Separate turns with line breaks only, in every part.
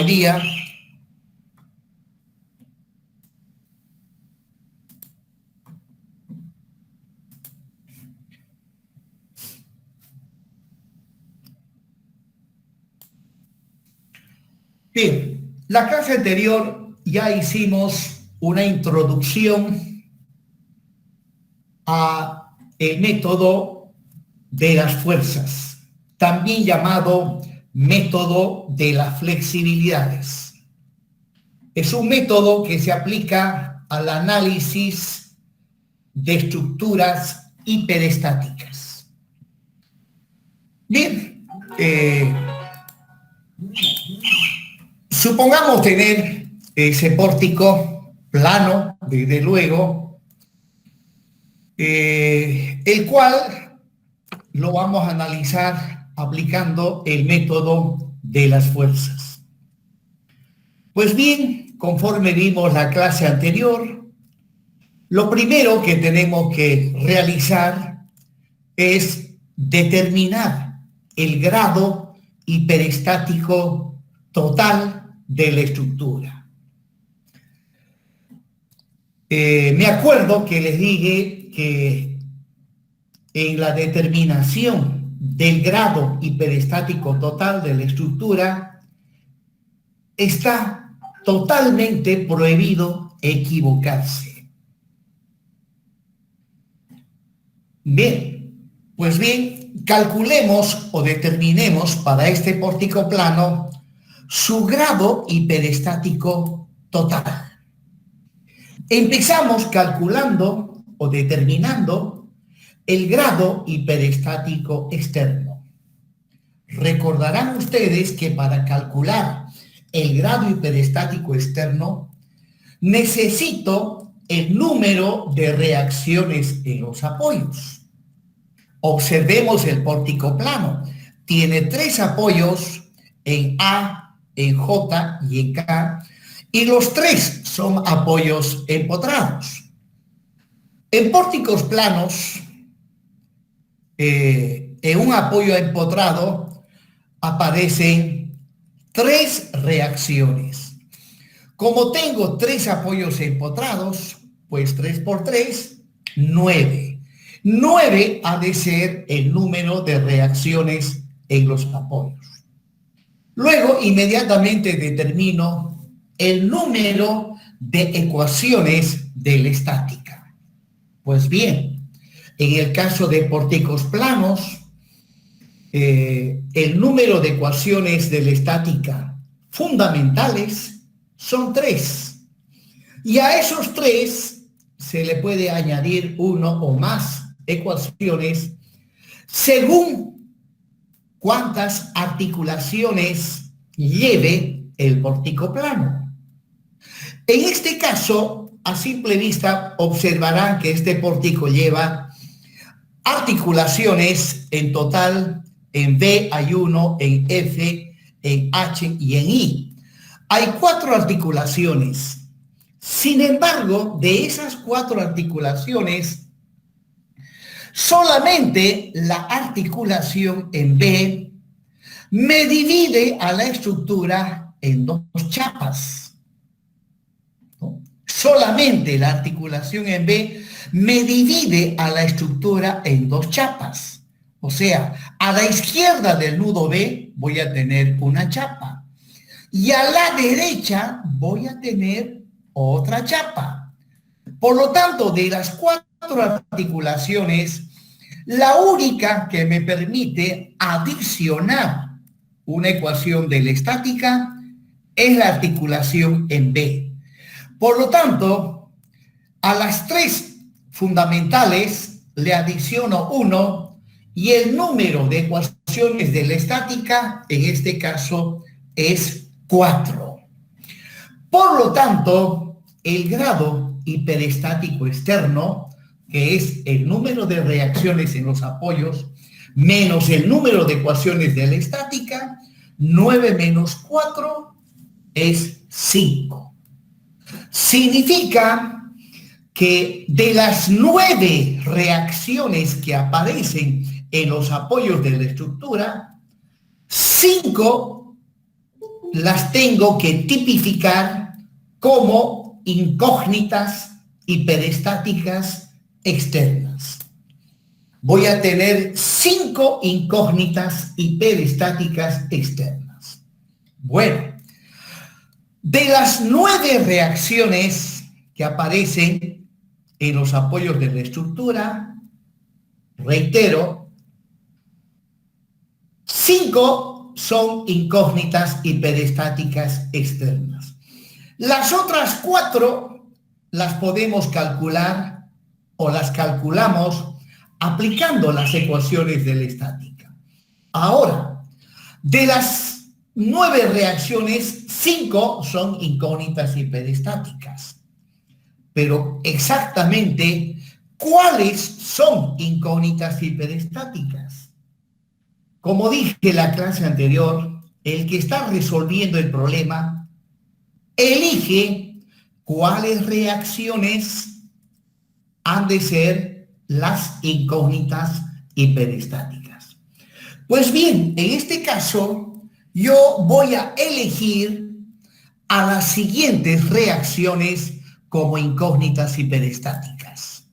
día. Bien, la clase anterior ya hicimos una introducción a el método de las fuerzas, también llamado método de las flexibilidades. Es un método que se aplica al análisis de estructuras hiperestáticas. Bien, supongamos tener ese pórtico plano, desde luego, el cual lo vamos a analizar aplicando el método de las fuerzas. Pues bien, conforme vimos la clase anterior, lo primero que tenemos que realizar es determinar el grado hiperestático total de la estructura. Me acuerdo que les dije que en la determinación del grado hiperestático total de la estructura está totalmente prohibido equivocarse. Bien, pues bien, calculemos o determinemos para este pórtico plano su grado hiperestático total. Empezamos calculando o determinando el grado hiperestático externo. Recordarán ustedes que para calcular el grado hiperestático externo necesito el número de reacciones en los apoyos. Observemos el pórtico plano. Tiene 3 apoyos en A, en J y en K, y los 3 son apoyos empotrados. En pórticos planos, en un apoyo empotrado aparecen 3 reacciones. Como tengo 3 apoyos empotrados, pues 3 por 3, 9. 9 ha de ser el número de reacciones en los apoyos. Luego, inmediatamente determino el número de ecuaciones de la estática. Pues bien, en el caso de pórticos planos, el número de ecuaciones de la estática fundamentales son 3. Y a esos 3 se le puede añadir 1 o más ecuaciones según cuántas articulaciones lleve el pórtico plano. En este caso, a simple vista, observarán que este pórtico lleva articulaciones en total. En B hay 1, en F, en H y en I. Hay 4 articulaciones. Sin embargo, de esas 4 articulaciones, solamente la articulación en B me divide a la estructura en 2 chapas. Solamente la articulación en B me divide a la estructura en 2 chapas. O sea, a la izquierda del nudo B voy a tener una chapa y a la derecha voy a tener otra chapa. Por lo tanto, de las 4 articulaciones, la única que me permite adicionar una ecuación de la estática es la articulación en B. Por lo tanto, a las 3 fundamentales le adiciono 1 y el número de ecuaciones de la estática, en este caso, es 4. Por lo tanto, el grado hiperestático externo, que es el número de reacciones en los apoyos, menos el número de ecuaciones de la estática, 9 menos 4 es 5. Significa que de las 9 reacciones que aparecen en los apoyos de la estructura, 5 las tengo que tipificar como incógnitas hiperestáticas externas. Voy a tener 5 incógnitas hiperestáticas externas. Bueno, de las 9 reacciones que aparecen en los apoyos de la estructura, reitero, 5 son incógnitas hiperestáticas externas. Las otras 4 las podemos calcular o las calculamos aplicando las ecuaciones de la estática. Ahora, de las 9 reacciones, 5 son incógnitas hiperestáticas. Pero exactamente, ¿cuáles son incógnitas hiperestáticas? Como dije en la clase anterior, el que está resolviendo el problema elige cuáles reacciones han de ser las incógnitas hiperestáticas. Pues bien, en este caso, yo voy a elegir a las siguientes reacciones como incógnitas hiperestáticas.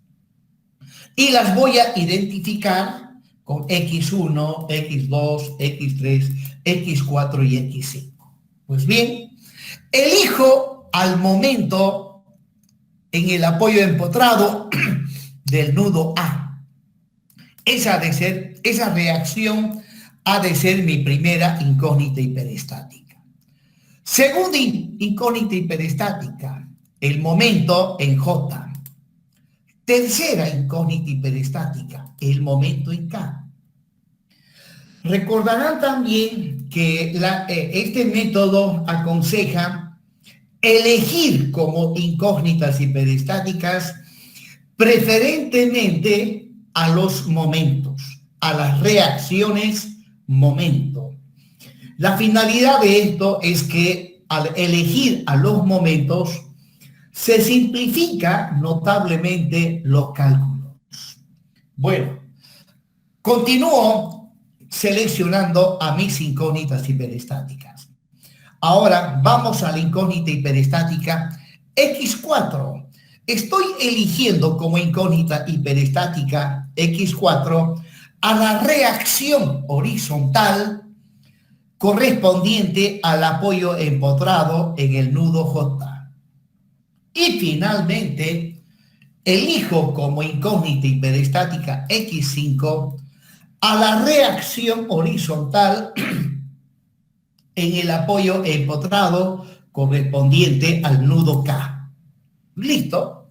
Y las voy a identificar con X1, X2, X3, X4 y X5. Pues bien, elijo al momento en el apoyo empotrado del nudo A. Esa reacción ha de ser mi primera incógnita hiperestática. Segunda incógnita hiperestática, el momento en J. Tercera incógnita hiperestática, el momento en K. Recordarán también que este método aconseja elegir como incógnitas hiperestáticas preferentemente a los momentos, a las reacciones momento. La finalidad de esto es que al elegir a los momentos se simplifica notablemente los cálculos. Bueno, continúo seleccionando a mis incógnitas hiperestáticas. Ahora vamos a la incógnita hiperestática X4. Estoy eligiendo como incógnita hiperestática X4 a la reacción horizontal correspondiente al apoyo empotrado en el nudo J. Y finalmente, elijo como incógnita hiperestática X5 a la reacción horizontal en el apoyo empotrado correspondiente al nudo K. ¿Listo?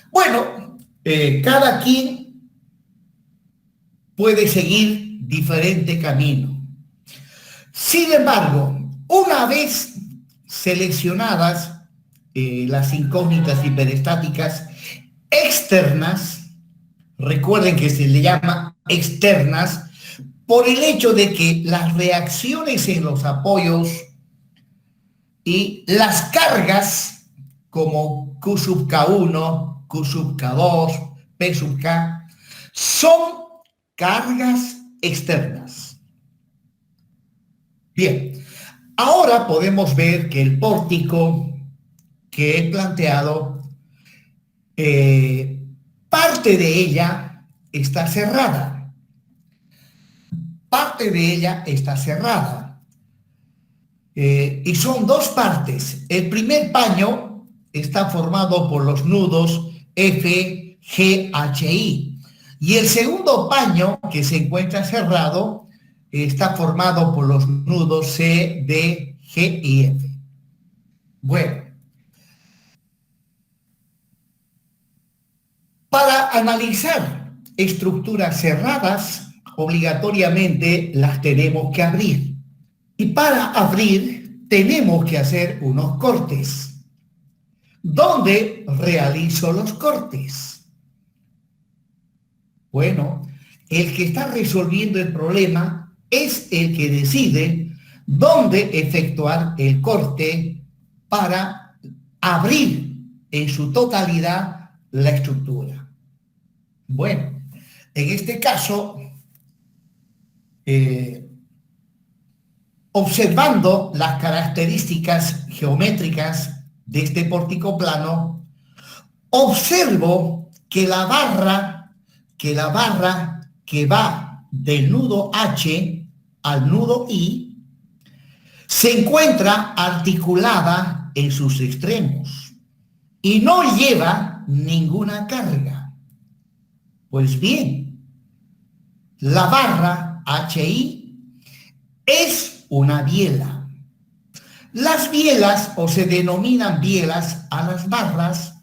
Bueno, cada quien puede seguir diferente camino. Sin embargo, una vez seleccionadas las incógnitas hiperestáticas externas, recuerden que se le llama externas por el hecho de que las reacciones en los apoyos y las cargas como Q sub K1, Q sub K2, P sub K, son cargas externas. Bien, ahora podemos ver que el pórtico que he planteado, parte de ella está cerrada. Parte de ella está cerrada. Y son 2 partes. El primer paño está formado por los nudos F, G, H, I. Y el segundo paño, que se encuentra cerrado, está formado por los nudos C, D, G y F. Bueno, para analizar estructuras cerradas, obligatoriamente las tenemos que abrir. Y para abrir, tenemos que hacer unos cortes. ¿Dónde realizo los cortes? Bueno, el que está resolviendo el problema es el que decide dónde efectuar el corte para abrir en su totalidad la estructura. Bueno, en este caso, Observando las características geométricas de este pórtico plano, observo que la barra que va del nudo H al nudo I se encuentra articulada en sus extremos y no lleva ninguna carga. Pues bien, la barra HI es una biela. Las bielas, o se denominan bielas a las barras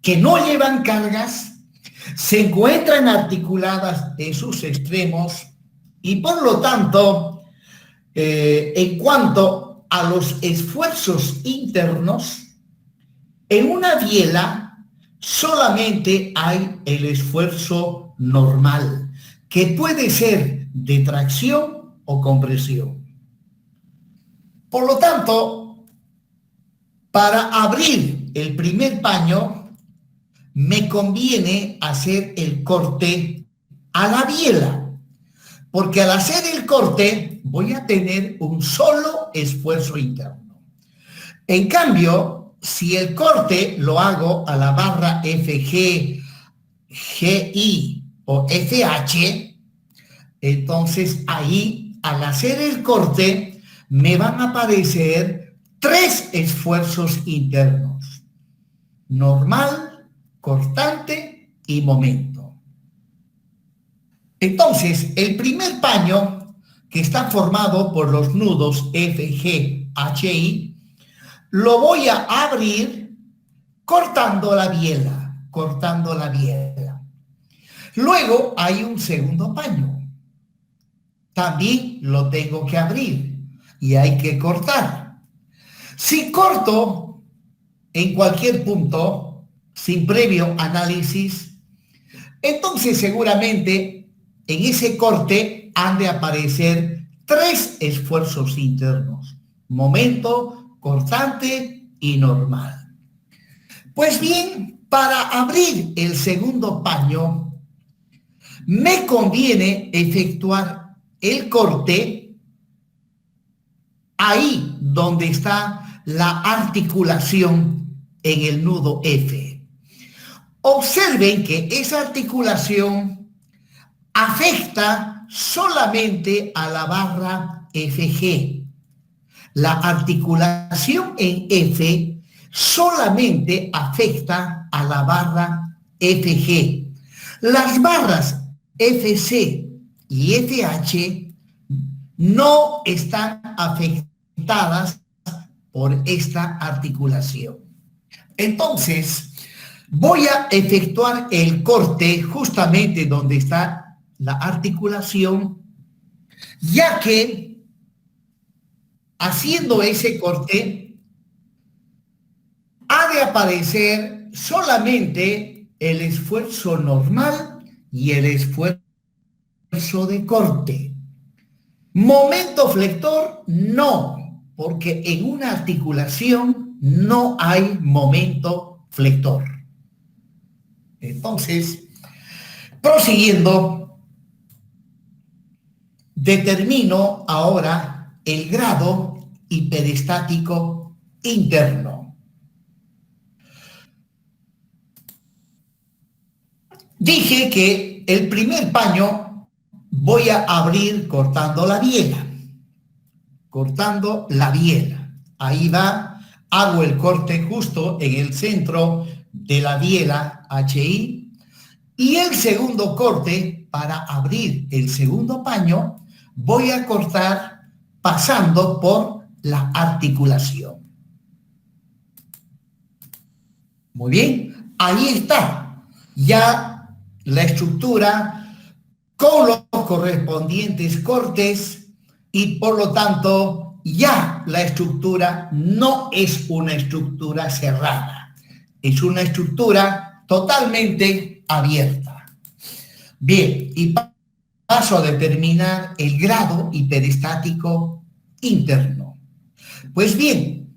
que no llevan cargas, se encuentran articuladas en sus extremos y por lo tanto, en cuanto a los esfuerzos internos, en una biela solamente hay el esfuerzo normal, que puede ser de tracción o compresión. Por lo tanto, para abrir el primer paño, me conviene hacer el corte a la biela, porque al hacer el corte voy a tener un solo esfuerzo interno. En cambio, si el corte lo hago a la barra FG, GI o FH, entonces ahí, al hacer el corte, me van a aparecer 3 esfuerzos internos: normal, cortante y momento. Entonces, el primer paño, que está formado por los nudos FG, HI, lo voy a abrir cortando la biela. Luego hay un segundo paño. También lo tengo que abrir y hay que cortar. Si corto en cualquier punto, sin previo análisis, entonces seguramente en ese corte han de aparecer 3 esfuerzos internos: momento, cortante y normal. Pues bien, para abrir el segundo paño, me conviene efectuar el corte ahí donde está la articulación en el nudo F. Observen que esa articulación afecta solamente a la barra FG. La articulación en F solamente afecta a la barra FG. Las barras FC y FH no están afectadas por esta articulación. Entonces, voy a efectuar el corte justamente donde está la articulación, ya que haciendo ese corte ha de aparecer solamente el esfuerzo normal y el esfuerzo de corte. Momento flector, no, porque en una articulación no hay momento flector. Entonces, prosiguiendo, determino ahora el grado hiperestático interno. Dije que el primer paño voy a abrir cortando la biela. Ahí va, hago el corte justo en el centro de la biela HI, y el segundo corte, para abrir el segundo paño, voy a cortar pasando por la articulación. Muy bien, ahí está ya la estructura con los correspondientes cortes, y por lo tanto ya la estructura no es una estructura cerrada. Es una estructura totalmente abierta. Bien, y paso a determinar el grado hiperestático interno. Pues bien,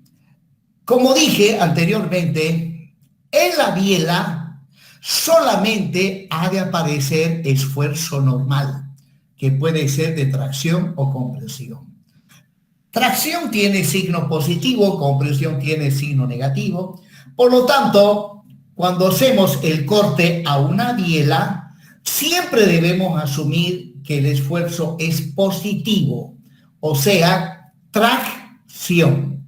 como dije anteriormente, en la biela solamente ha de aparecer esfuerzo normal, que puede ser de tracción o compresión. Tracción tiene signo positivo, compresión tiene signo negativo. Por lo tanto, cuando hacemos el corte a una biela, siempre debemos asumir que el esfuerzo es positivo, o sea, tracción,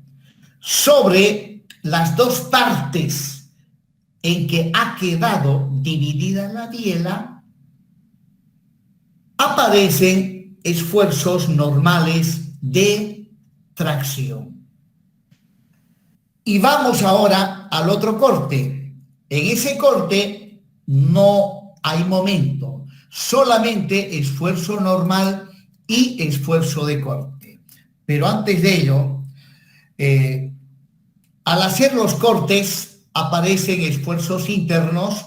sobre las dos partes en que ha quedado dividida la biela, aparecen esfuerzos normales de tracción. Y vamos ahora al otro corte. En ese corte no hay momento, solamente esfuerzo normal y esfuerzo de corte. Pero antes de ello, al hacer los cortes aparecen esfuerzos internos.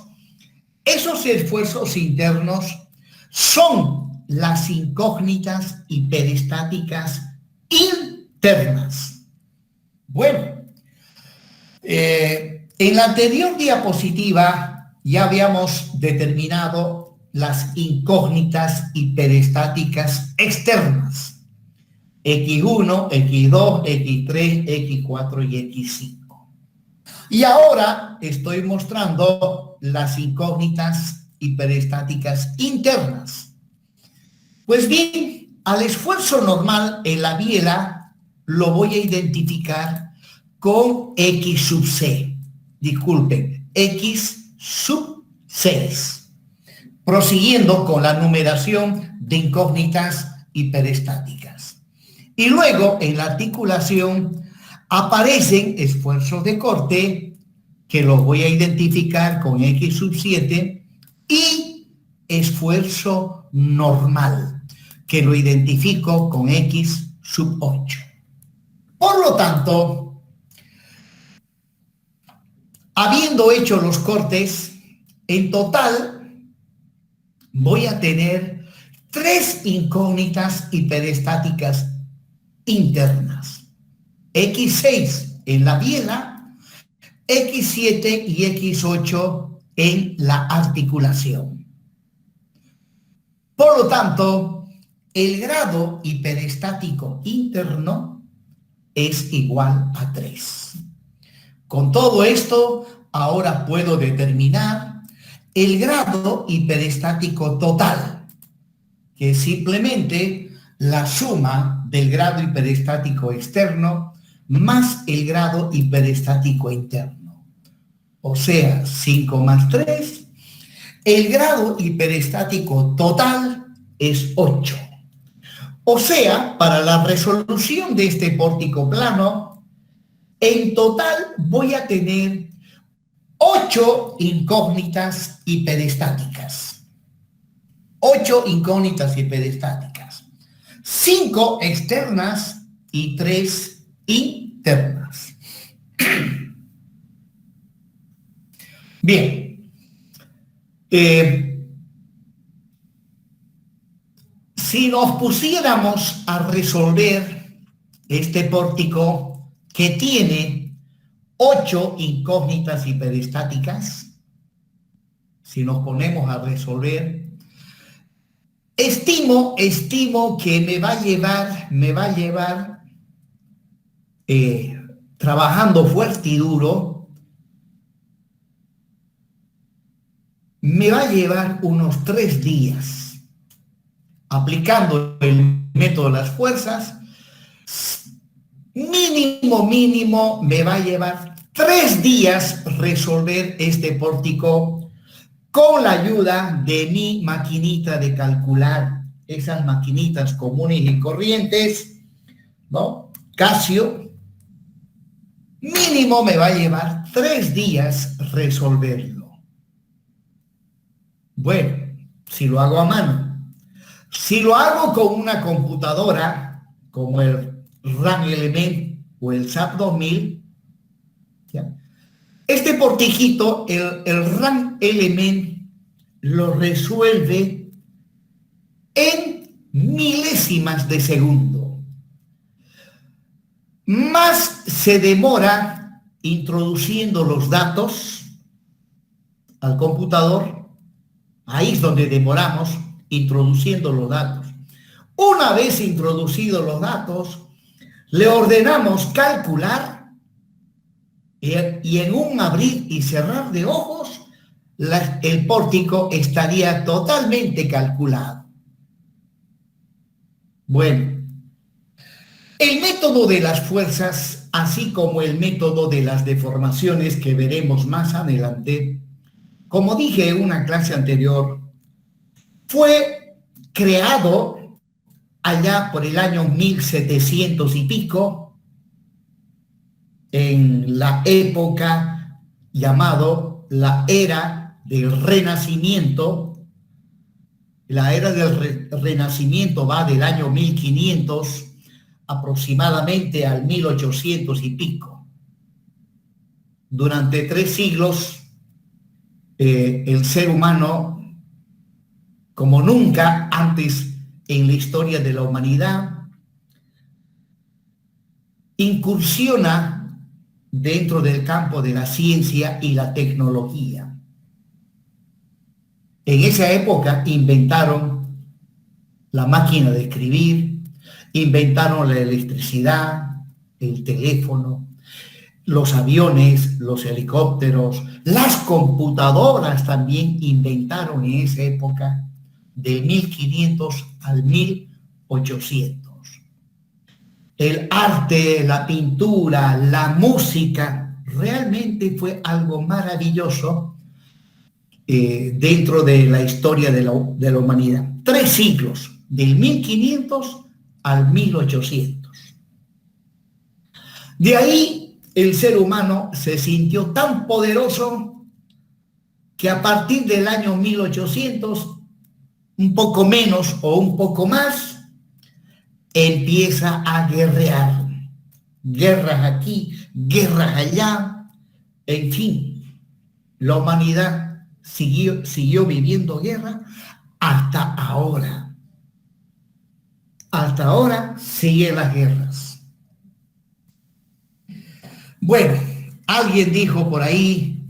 Esos esfuerzos internos son las incógnitas hiperestáticas internas. Bueno, en la anterior diapositiva ya habíamos determinado las incógnitas hiperestáticas externas. X1, X2, X3, X4 y X5. Y ahora estoy mostrando las incógnitas hiperestáticas internas. Pues bien, al esfuerzo normal en la biela lo voy a identificar con X sub C. Disculpen, X sub 6. Prosiguiendo con la numeración de incógnitas hiperestáticas. Y luego en la articulación aparecen esfuerzos de corte que los voy a identificar con X sub 7 y esfuerzo normal que lo identifico con X sub 8. Por lo tanto, habiendo hecho los cortes, en total voy a tener 3 incógnitas hiperestáticas internas. X6 en la biela, X7 y X8 en la articulación. Por lo tanto, el grado hiperestático interno es igual a 3. Con todo esto, ahora puedo determinar el grado hiperestático total, que es simplemente la suma del grado hiperestático externo más el grado hiperestático interno. O sea, 5 más 3, el grado hiperestático total es 8. O sea, para la resolución de este pórtico plano, en total voy a tener 8 incógnitas hiperestáticas. 8 incógnitas hiperestáticas. 5 externas y 3 internas. Bien. Si nos pusiéramos a resolver este pórtico que tiene 8 incógnitas hiperestáticas, si nos ponemos a resolver, estimo que me va a llevar trabajando fuerte y duro, me va a llevar unos 3 días aplicando el método de las fuerzas. Mínimo me va a llevar 3 días resolver este pórtico con la ayuda de mi maquinita de calcular, esas maquinitas comunes y corrientes, ¿no? Casio. Mínimo me va a llevar 3 días resolverlo. Bueno, si lo hago a mano. Si lo hago con una computadora, como el RAM Element o el SAP 2000, ¿ya? Este portiquito, el RAM Element, lo resuelve en milésimas de segundo. Más se demora introduciendo los datos al computador. Ahí es donde demoramos introduciendo los datos. Una vez introducidos los datos, Le ordenamos calcular y en un abrir y cerrar de ojos, el pórtico estaría totalmente calculado. Bueno, el método de las fuerzas, así como el método de las deformaciones que veremos más adelante, como dije en una clase anterior, fue creado allá por el año 1700 y pico, en la época llamado la era del Renacimiento. La era del Renacimiento va del año 1500 aproximadamente al 1800 y pico. Durante 3 siglos, el ser humano, como nunca antes en la historia de la humanidad, incursiona dentro del campo de la ciencia y la tecnología. En esa época inventaron la máquina de escribir, inventaron la electricidad, el teléfono, los aviones, los helicópteros, las computadoras también inventaron en esa época, de 1500 al 1800. El arte, la pintura, la música, realmente fue algo maravilloso dentro de la historia de la humanidad. 3 siglos, del 1500 al 1800. De ahí el ser humano se sintió tan poderoso que a partir del año 1800, un poco menos o un poco más, empieza a guerrear. Guerras aquí, guerras allá, en fin, la humanidad siguió viviendo guerra hasta ahora. Hasta ahora siguen las guerras. Bueno, alguien dijo por ahí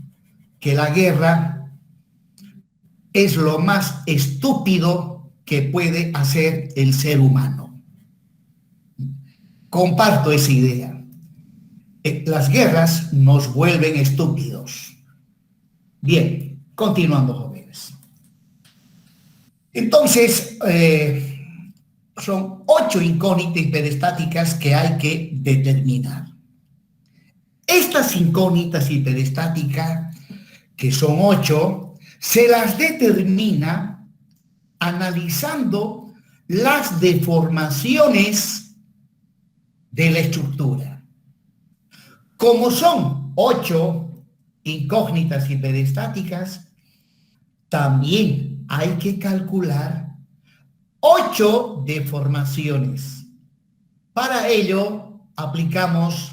que la guerra es lo más estúpido que puede hacer el ser humano. Comparto esa idea. Las guerras nos vuelven estúpidos. Bien, continuando, jóvenes. Entonces, son 8 incógnitas hiperestáticas que hay que determinar. Estas incógnitas hiperestáticas, que son 8, se las determina analizando las deformaciones de la estructura. Como son 8 incógnitas hiperestáticas, también hay que calcular 8 deformaciones. Para ello, aplicamos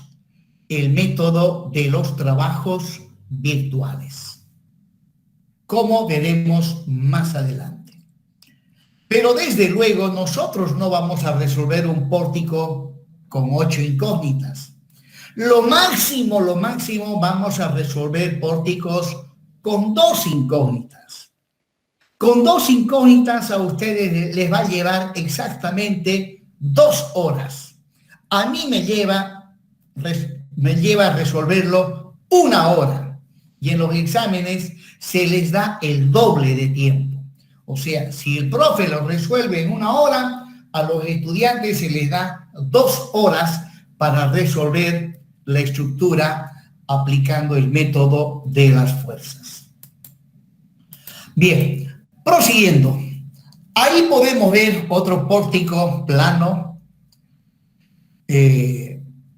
el método de los trabajos virtuales, como veremos más adelante. Pero desde luego nosotros no vamos a resolver un pórtico con 8 incógnitas. Lo máximo, vamos a resolver pórticos con 2 incógnitas. Con 2 incógnitas a ustedes les va a llevar exactamente 2 horas. A mí me lleva a resolverlo 1 hora. Y en los exámenes se les da el doble de tiempo. O sea, si el profe lo resuelve en 1 hora, a los estudiantes se les da 2 horas para resolver la estructura aplicando el método de las fuerzas. Bien, prosiguiendo. Ahí podemos ver otro pórtico plano,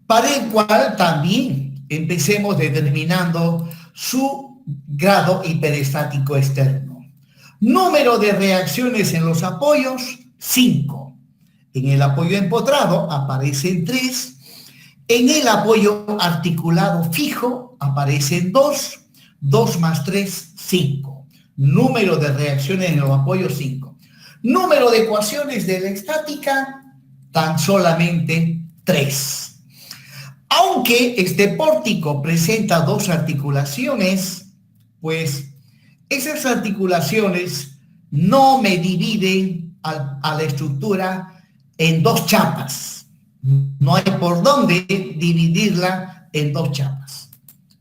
para el cual también empecemos determinando su grado hiperestático externo. Número de reacciones en los apoyos, 5. En el apoyo empotrado aparecen 3. En el apoyo articulado fijo aparecen 2. 2 más 3, 5. Número de reacciones en los apoyos, 5. Número de ecuaciones de la estática, tan solamente 3. Aunque este pórtico presenta 2 articulaciones, pues esas articulaciones no me dividen a la estructura en 2 chapas, No hay por dónde dividirla en dos chapas.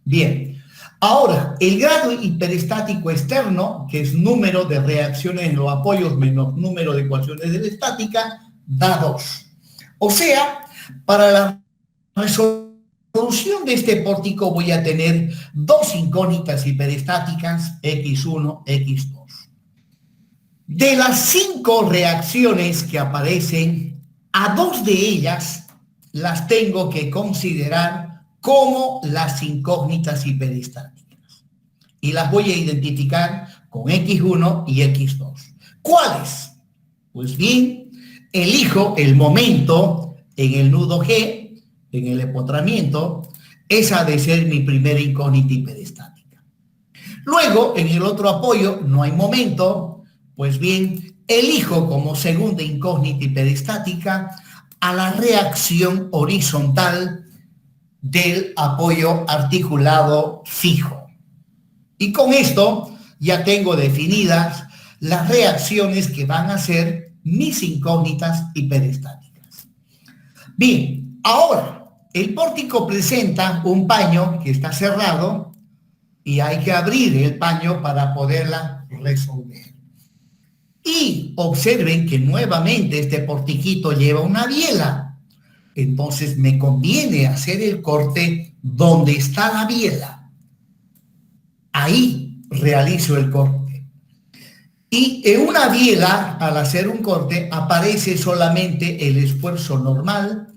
Bien, ahora, el grado hiperestático externo, que es número de reacciones en los apoyos menos número de ecuaciones de la estática, da 2. O sea, para la resolución de este pórtico voy a tener dos incógnitas hiperestáticas, X1, X2. De las 5 reacciones que aparecen, a 2 de ellas las tengo que considerar como las incógnitas hiperestáticas. Y las voy a identificar con X1 y X2. ¿Cuáles? Pues bien, elijo el momento en el nudo G, en el empotramiento. Esa ha de ser mi primera incógnita hiperestática. Luego, en el otro apoyo, no hay momento. Pues bien, elijo como segunda incógnita hiperestática a la reacción horizontal del apoyo articulado fijo. Y con esto ya tengo definidas las reacciones que van a ser mis incógnitas hiperestáticas. Bien, ahora, el pórtico presenta un paño que está cerrado y hay que abrir el paño para poderla resolver. Y observen que nuevamente este portiquito lleva una biela. Entonces me conviene hacer el corte donde está la biela. Ahí realizo el corte. Y en una biela, al hacer un corte, aparece solamente el esfuerzo normal,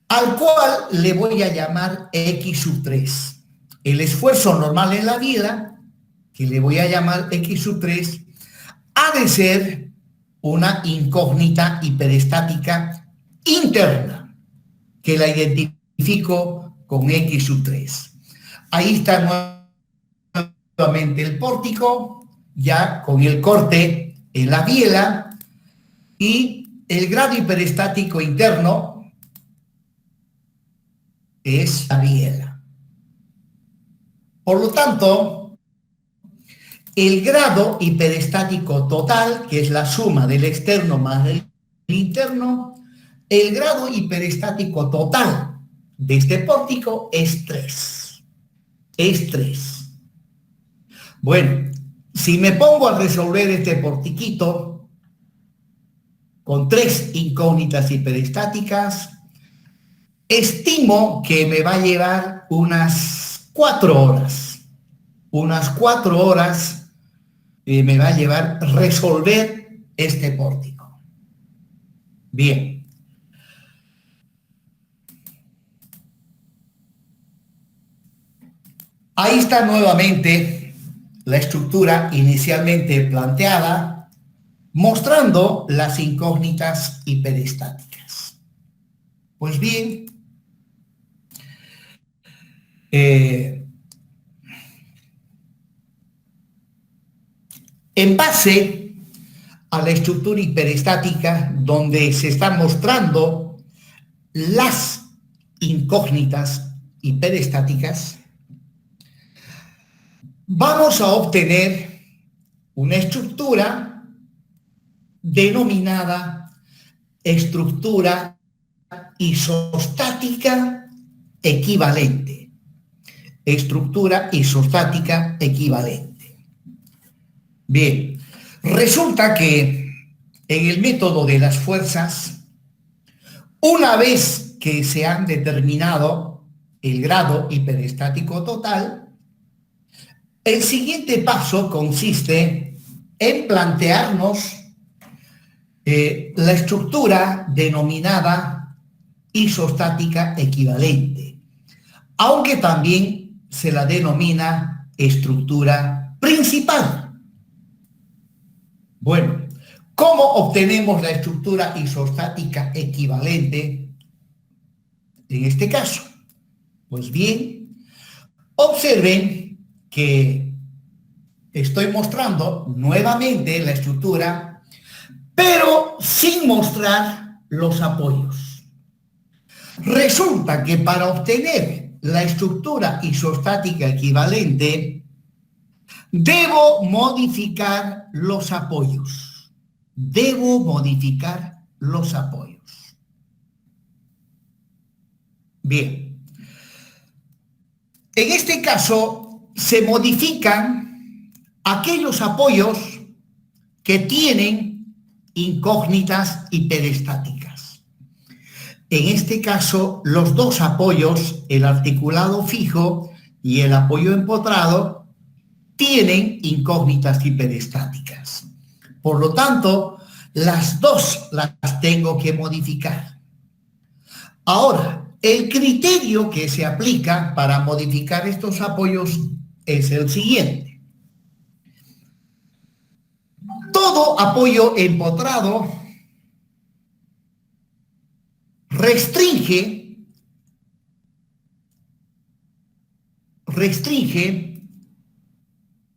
al cual le voy a llamar X3. El esfuerzo normal en la biela, que le voy a llamar X3, ha de ser una incógnita hiperestática interna, que la identifico con X3. Ahí está nuevamente el pórtico, ya con el corte en la biela, y el grado hiperestático interno es la biela. Por lo tanto, el grado hiperestático total, que es la suma del externo más del interno, el grado hiperestático total de este pórtico es 3. Es 3. Bueno, si me pongo a resolver este portiquito con 3 incógnitas hiperestáticas, estimo que me va a llevar unas 4 horas. Unas 4 horas me va a llevar resolver este pórtico. Bien. Ahí está nuevamente la estructura inicialmente planteada, mostrando las incógnitas hiperestáticas. Pues bien, en base a la estructura hiperestática, donde se están mostrando las incógnitas hiperestáticas, vamos a obtener una estructura denominada estructura isostática equivalente. Estructura isostática equivalente. Bien, resulta que en el método de las fuerzas, una vez que se han determinado el grado hiperestático total, el siguiente paso consiste en plantearnos la estructura denominada isostática equivalente, aunque también se la denomina estructura principal. Bueno, ¿cómo obtenemos la estructura isostática equivalente en este caso? Pues bien, observen que estoy mostrando nuevamente la estructura, pero sin mostrar los apoyos. Resulta que para obtener la estructura isostática equivalente, debo modificar los apoyos. Debo modificar los apoyos. Bien. En este caso, se modifican aquellos apoyos que tienen incógnitas hiperestáticas. En este caso, los dos apoyos, el articulado fijo y el apoyo empotrado, tienen incógnitas hiperestáticas. Por lo tanto, las dos las tengo que modificar. Ahora, el criterio que se aplica para modificar estos apoyos es el siguiente. Todo apoyo empotrado restringe,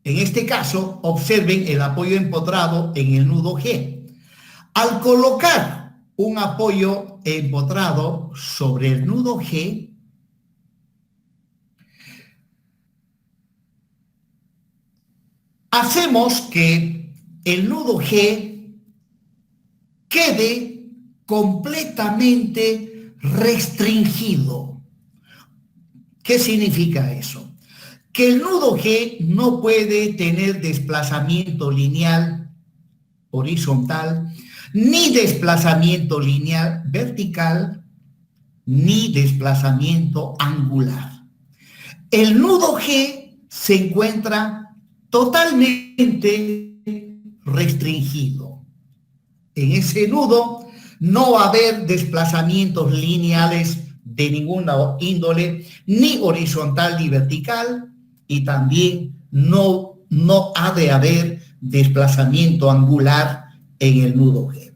en este caso, observen el apoyo empotrado en el nudo G. Al colocar un apoyo empotrado sobre el nudo G, hacemos que el nudo G quede completamente restringido. ¿Qué significa eso? Que el nudo G no puede tener desplazamiento lineal horizontal, ni desplazamiento lineal vertical, ni desplazamiento angular. El nudo G se encuentra totalmente restringido. En ese nudo no va a haber desplazamientos lineales de ninguna índole, ni horizontal ni vertical, y también no ha de haber desplazamiento angular en el nudo G,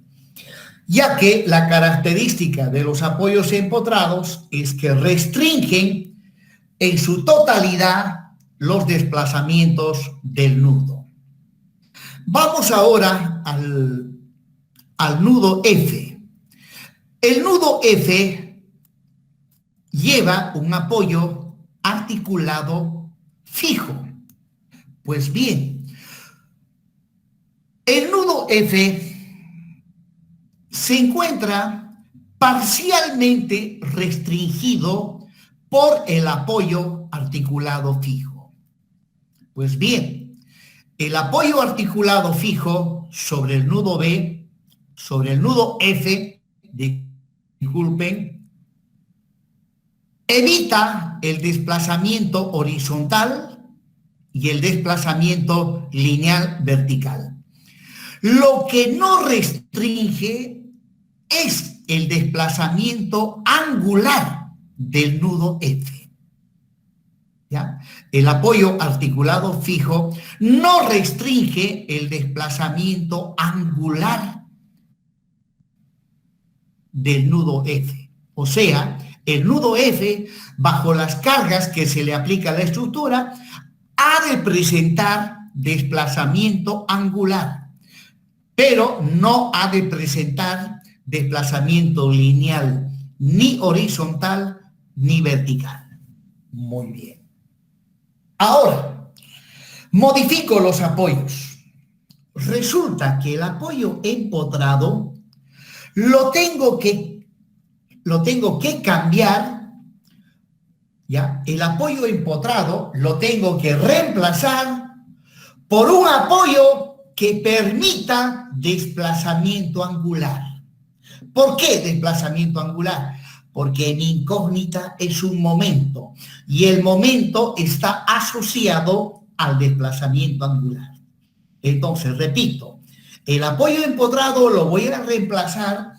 ya que la característica de los apoyos empotrados es que restringen en su totalidad los desplazamientos del nudo. Vamos ahora al nudo F. El nudo F lleva un apoyo articulado fijo. Pues bien, el nudo F se encuentra parcialmente restringido por el apoyo articulado fijo. Pues bien, el apoyo articulado fijo sobre el nudo B, sobre el nudo F, disculpen, evita el desplazamiento horizontal y el desplazamiento lineal vertical. Lo que no restringe es el desplazamiento angular del nudo F. ¿Ya? El apoyo articulado fijo no restringe el desplazamiento angular del nudo F. O sea, el nudo F, bajo las cargas que se le aplica a la estructura, ha de presentar desplazamiento angular, pero no ha de presentar desplazamiento lineal, ni horizontal, ni vertical. Muy bien. Ahora, modifico los apoyos. Resulta que el apoyo empotrado lo tengo que cambiar, ¿ya? El apoyo empotrado lo tengo que reemplazar por un apoyo que permita desplazamiento angular. ¿Por qué desplazamiento angular? Porque mi incógnita es un momento y el momento está asociado al desplazamiento angular. Entonces, repito, el apoyo empotrado lo voy a reemplazar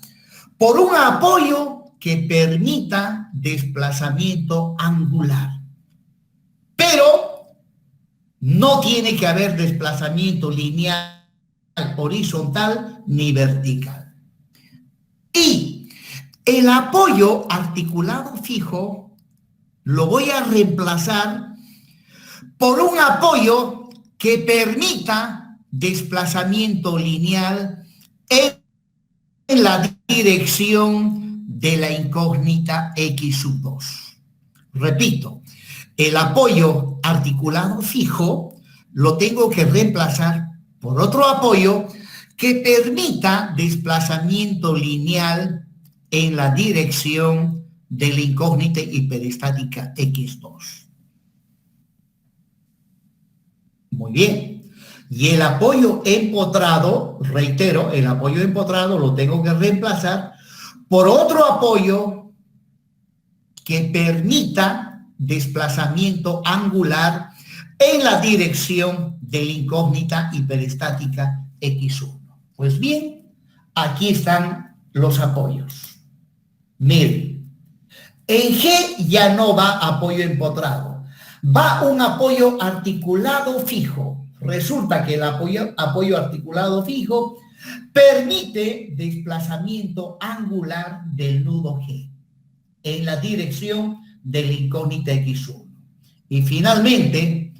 por un apoyo que permita desplazamiento angular. Pero no tiene que haber desplazamiento lineal, horizontal ni vertical. Y el apoyo articulado fijo lo voy a reemplazar por un apoyo que permita desplazamiento lineal en la dirección de la incógnita X sub 2. Repito, el apoyo articulado fijo lo tengo que reemplazar por otro apoyo que permita desplazamiento lineal en la dirección de la incógnita hiperestática X2. Muy bien. Y el apoyo empotrado, reitero, el apoyo empotrado lo tengo que reemplazar por otro apoyo que permita desplazamiento angular en la dirección de la incógnita hiperestática X1. Pues bien, aquí están los apoyos. Miren, en G ya no va apoyo empotrado, va un apoyo articulado fijo. Resulta que el apoyo articulado fijo permite desplazamiento angular del nudo G en la dirección de la incógnita X1. Y finalmente,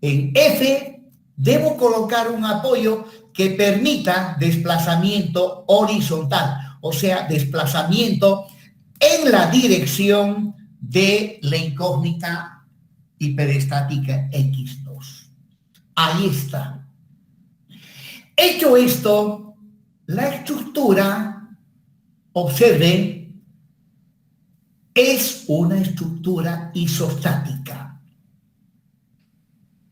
en F debo colocar un apoyo que permita desplazamiento horizontal, o sea, desplazamiento en la dirección de la incógnita hiperestática X2. Ahí está. Hecho esto, la estructura, observen, es una estructura isostática.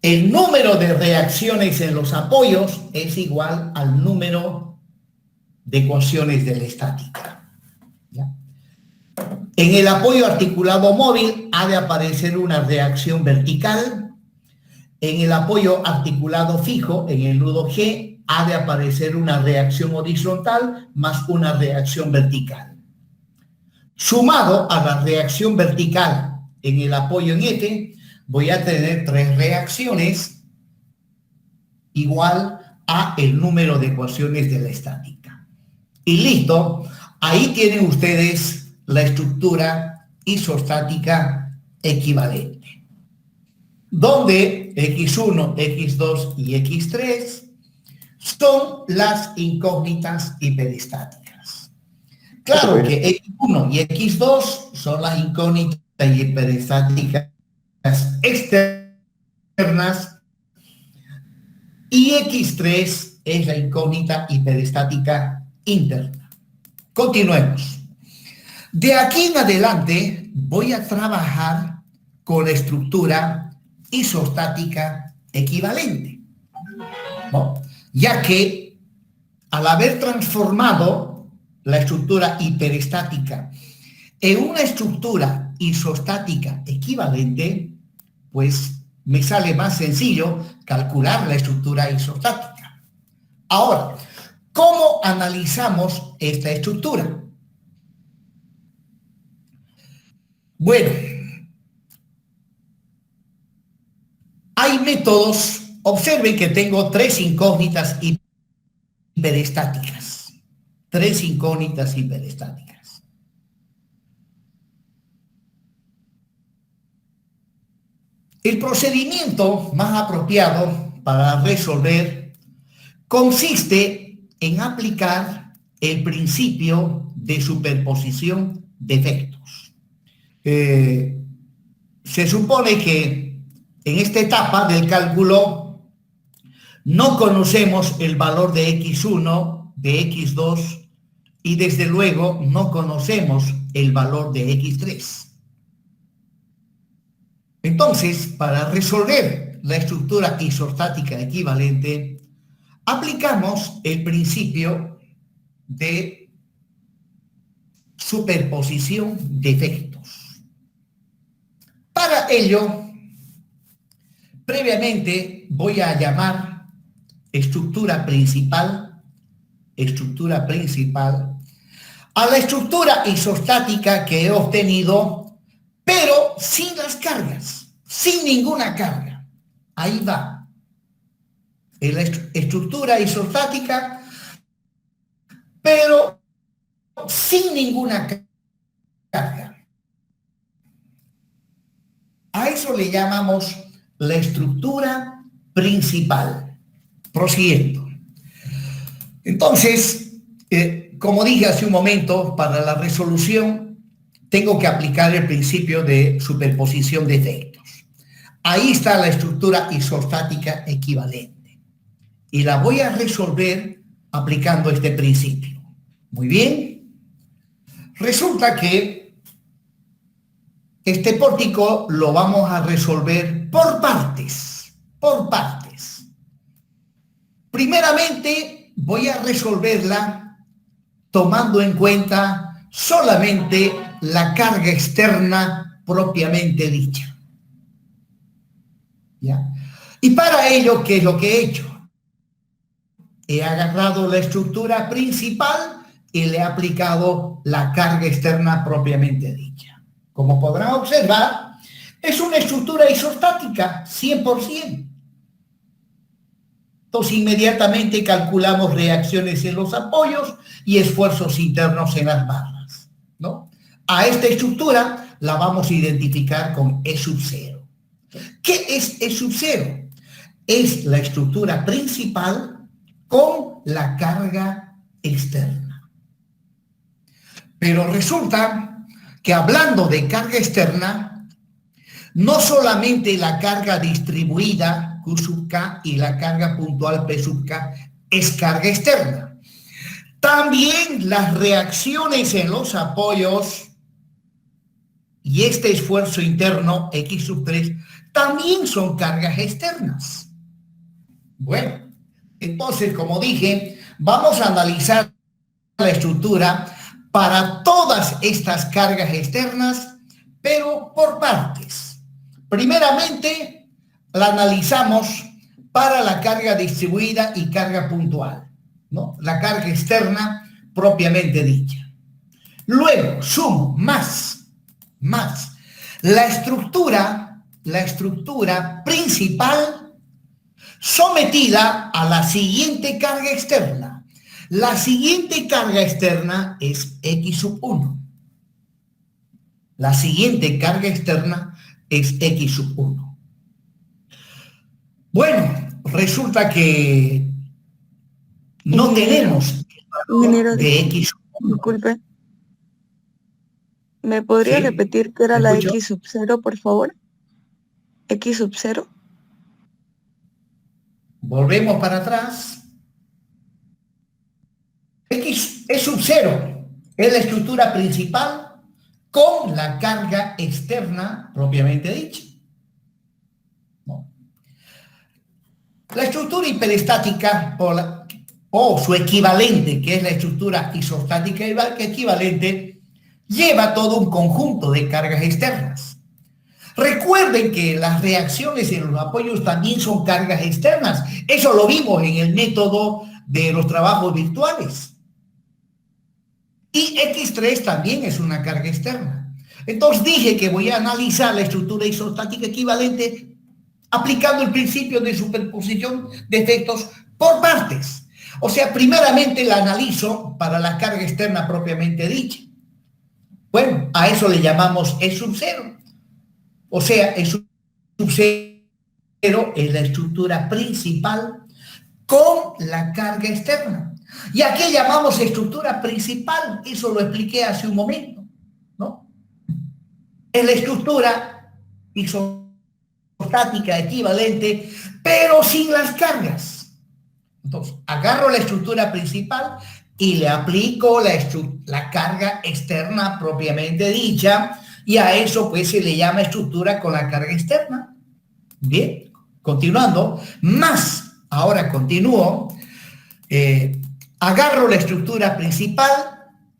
El número de reacciones en los apoyos es igual al número de ecuaciones de la estática. ¿Ya? En el apoyo articulado móvil ha de aparecer una reacción vertical. En el apoyo articulado fijo, en el nudo G, ha de aparecer una reacción horizontal más una reacción vertical. Sumado a la reacción vertical en el apoyo en F, voy a tener 3 reacciones igual a el número de ecuaciones de la estática. Y listo, ahí tienen ustedes la estructura isostática equivalente, donde X1, X2 y X3 son las incógnitas hiperestáticas. Claro que X1 y X2 son las incógnitas hiperestáticas externas y X3 es la incógnita hiperestática interna. Continuemos. De aquí en adelante voy a trabajar con la estructura isostática equivalente, ¿no? Ya que al haber transformado la estructura hiperestática en una estructura isostática equivalente, pues me sale más sencillo calcular la estructura isostática. Ahora, ¿cómo analizamos esta estructura? Bueno, hay métodos. Observen que tengo 3 incógnitas hiperestáticas. 3 incógnitas hiperestáticas. El procedimiento más apropiado para resolver consiste en aplicar el principio de superposición de efectos. Se supone que en esta etapa del cálculo no conocemos el valor de X1, de X2 y desde luego no conocemos el valor de X3. Entonces, para resolver la estructura isostática equivalente, aplicamos el principio de superposición de efectos. Para ello, previamente voy a llamar estructura principal a la estructura isostática que he obtenido, pero sin las cargas, sin ninguna carga. Ahí va. En la estructura isostática, pero sin ninguna carga. A eso le llamamos la estructura principal. Prosiguiendo. Entonces, como dije hace un momento, para la resolución tengo que aplicar el principio de superposición de efectos. Ahí está la estructura isostática equivalente. Y la voy a resolver aplicando este principio. Muy bien. Resulta que este pórtico lo vamos a resolver por partes, por partes. Primeramente voy a resolverla tomando en cuenta solamente la carga externa propiamente dicha. ¿Ya? Y para ello, ¿qué es lo que he hecho? He agarrado la estructura principal y le he aplicado la carga externa propiamente dicha. Como podrán observar, es una estructura isostática, 100%. Entonces, inmediatamente calculamos reacciones en los apoyos y esfuerzos internos en las barras, ¿no? A esta estructura la vamos a identificar con E sub 0. ¿Qué es E sub 0? Es la estructura principal con la carga externa. Pero resulta que hablando de carga externa, no solamente la carga distribuida Q sub K y la carga puntual P sub K es carga externa. También las reacciones en los apoyos y este esfuerzo interno X sub 3 también son cargas externas. Bueno, entonces, como dije, vamos a analizar la estructura para todas estas cargas externas, pero por partes. Primeramente, la analizamos para la carga distribuida y carga puntual, ¿no? La carga externa propiamente dicha. Luego, sumo más la estructura principal sometida a la siguiente carga externa. La siguiente carga externa es X sub 1. La siguiente carga externa es X sub 1. Bueno, resulta que no tenemos el valor de X sub 1.
Disculpe. ¿Me podría
¿Sí?
repetir qué era la X sub 0, por favor? X sub 0.
Volvemos para atrás. X es sub 0. Es la estructura principal con la carga externa propiamente dicha. La estructura hiperestática o su equivalente, que es la estructura isostática equivalente, lleva todo un conjunto de cargas externas. Recuerden que las reacciones en los apoyos también son cargas externas. Eso lo vimos en el método de los trabajos virtuales. Y X3 también es una carga externa. Entonces dije que voy a analizar la estructura isostática equivalente aplicando el principio de superposición de efectos por partes. O sea, primeramente la analizo para la carga externa propiamente dicha. Bueno, a eso le llamamos E sub 0. O sea, E sub 0 es la estructura principal con la carga externa. ¿Y a qué llamamos estructura principal? Eso lo expliqué hace un momento, ¿no? Es la estructura isostática equivalente, pero sin las cargas. Entonces, agarro la estructura principal y le aplico la carga externa propiamente dicha, y a eso pues se le llama estructura con la carga externa. Bien, continuando, ahora continúo, agarro la estructura principal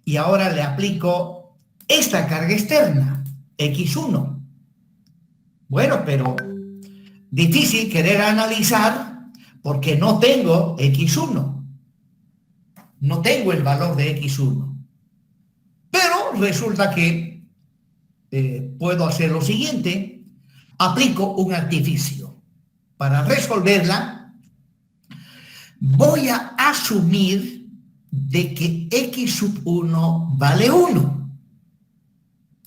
y ahora le aplico esta carga externa, X1. Bueno, pero difícil querer analizar porque no tengo X1. No tengo el valor de X1. Pero resulta que puedo hacer lo siguiente. Aplico un artificio. Para resolverla, voy a asumir de que X sub 1 vale 1.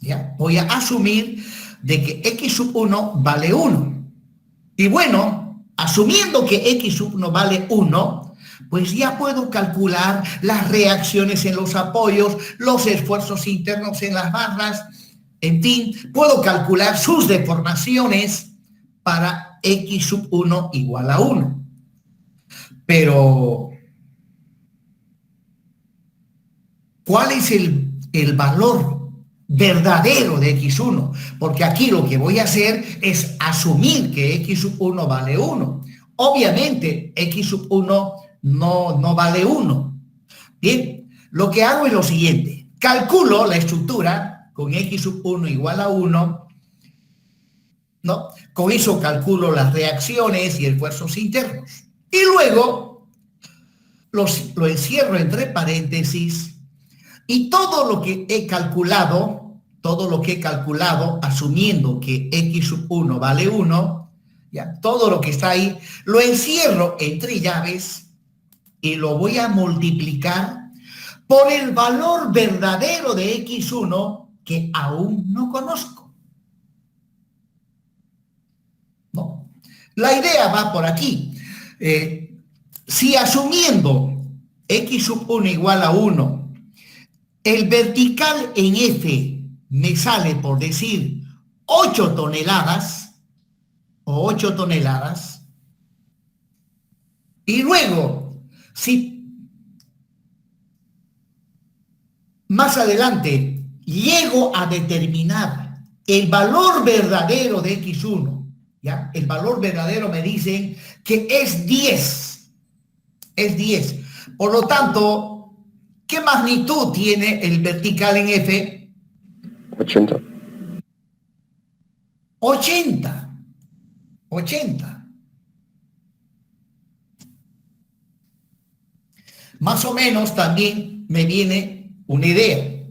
¿Ya? Voy a asumir de que X sub 1 vale 1. Y bueno, asumiendo que X sub 1 vale 1, pues ya puedo calcular las reacciones en los apoyos, los esfuerzos internos en las barras, en fin, puedo calcular sus deformaciones para X sub 1 igual a 1. Pero, ¿cuál es el valor verdadero de x1, porque aquí lo que voy a hacer es asumir que x sub 1 vale 1. Obviamente, x sub 1 no vale 1. Bien, lo que hago es lo siguiente. Calculo la estructura con x sub 1 igual a 1, ¿no? Con eso calculo las reacciones y esfuerzos internos. Y luego lo encierro entre paréntesis y todo lo que he calculado, asumiendo que x sub 1 vale 1, ya, todo lo que está ahí, lo encierro entre llaves y lo voy a multiplicar por el valor verdadero de x1 que aún no conozco. ¿No? La idea va por aquí. Si asumiendo x sub 1 igual a 1, el vertical en F me sale, por decir, 8 toneladas, y luego, si más adelante llego a determinar el valor verdadero de x1, ¿ya? El valor verdadero me dicen que es 10. Es 10. Por lo tanto, ¿qué magnitud tiene el vertical en F?
80.
80. Más o menos también me viene una idea.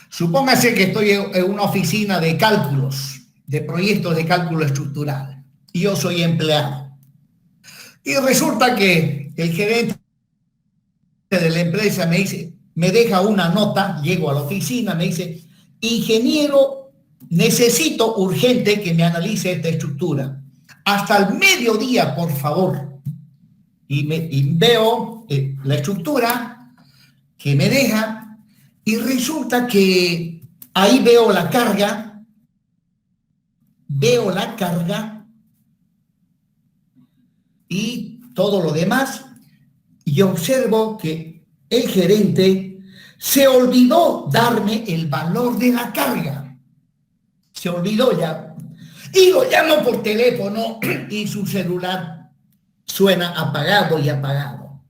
Supóngase que estoy en una oficina de cálculos, de proyectos de cálculo estructural, y yo soy empleado. Y resulta que el gerente de la empresa me dice, me deja una nota, llego a la oficina, me dice, ingeniero, necesito urgente que me analice esta estructura. Hasta el mediodía, por favor. Y veo la estructura que me deja y resulta que ahí veo la carga y todo lo demás, y observo que el gerente se olvidó darme el valor de la carga. Se olvidó ya. Y lo llamo por teléfono y su celular suena apagado y apagado.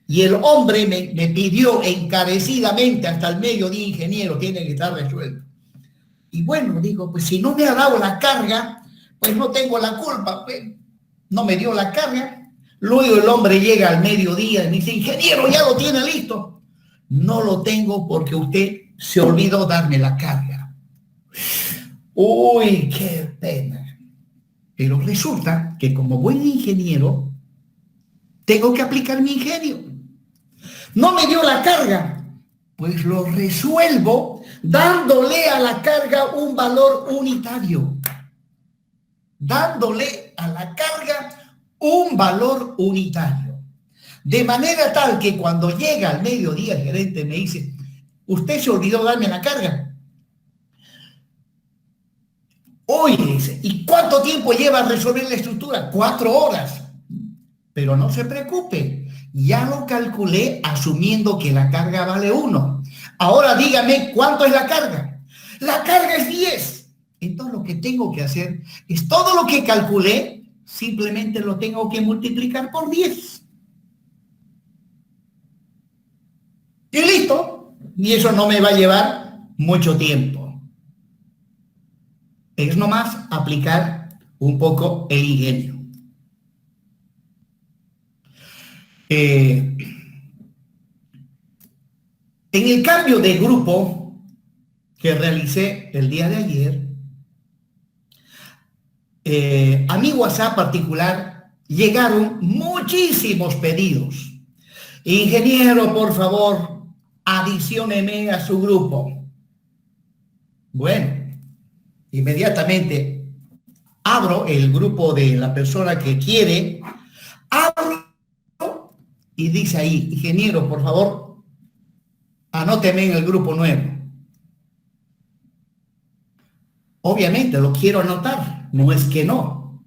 Y el hombre me pidió encarecidamente hasta el mediodía, ingeniero, tiene que estar resuelto. Y bueno, digo, pues si no me ha dado la carga, pues no tengo la culpa, pues no me dio la carga. Luego el hombre llega al mediodía y me dice, ingeniero, ya lo tiene listo. No lo tengo porque usted se olvidó darme la carga. Uy, qué pena. Pero resulta que como buen ingeniero, tengo que aplicar mi ingenio. No me dio la carga, pues lo resuelvo dándole a la carga un valor unitario. Dándole a la carga un valor unitario. De manera tal que cuando llega al mediodía el gerente me dice, ¿usted se olvidó darme la carga? Hoy dice, ¿y cuánto tiempo lleva a resolver la estructura? 4 horas. Pero no se preocupe, ya lo calculé asumiendo que la carga vale 1. Ahora dígame, ¿cuánto es la carga? La carga es 10. Entonces lo que tengo que hacer es todo lo que calculé, simplemente lo tengo que multiplicar por 10. Y listo. Y eso no me va a llevar mucho tiempo. Es nomás aplicar un poco el ingenio. En el cambio de grupo que realicé el día de ayer, a mi WhatsApp particular llegaron muchísimos pedidos. Ingeniero, por favor, adicióneme a su grupo. Bueno, inmediatamente abro el grupo de la persona que quiere, abro y dice ahí, ingeniero, por favor, anóteme en el grupo nuevo. Obviamente lo quiero anotar, no es que no.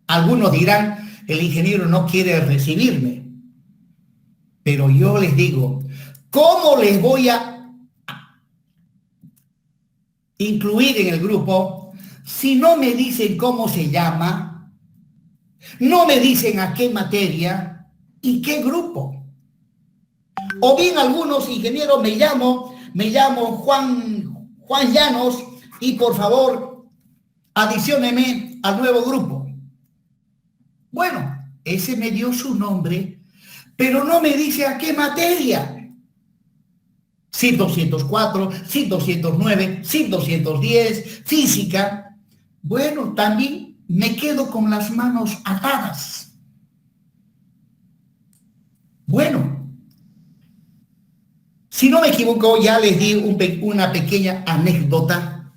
Algunos dirán, el ingeniero no quiere recibirme. Pero yo les digo, ¿cómo les voy a incluir en el grupo si no me dicen cómo se llama, no me dicen a qué materia y qué grupo? O bien algunos ingenieros me llamo Juan Llanos y por favor adicióneme al nuevo grupo. Bueno, ese me dio su nombre, pero no me dice a qué materia. SIP 204, SIP 209, SIP 210, física. Bueno, también me quedo con las manos atadas. Bueno, si no me equivoco, ya les di una pequeña anécdota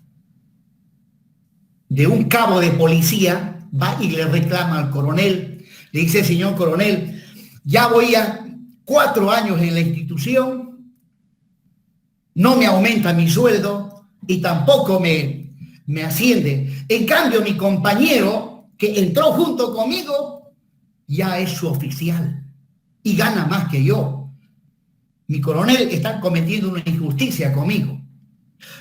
de un cabo de policía, va y le reclama al coronel, le dice: señor coronel, ya voy a 4 años en la institución, no me aumenta mi sueldo y tampoco me asciende. En cambio, mi compañero que entró junto conmigo ya es su oficial y gana más que yo. Mi coronel está cometiendo una injusticia conmigo.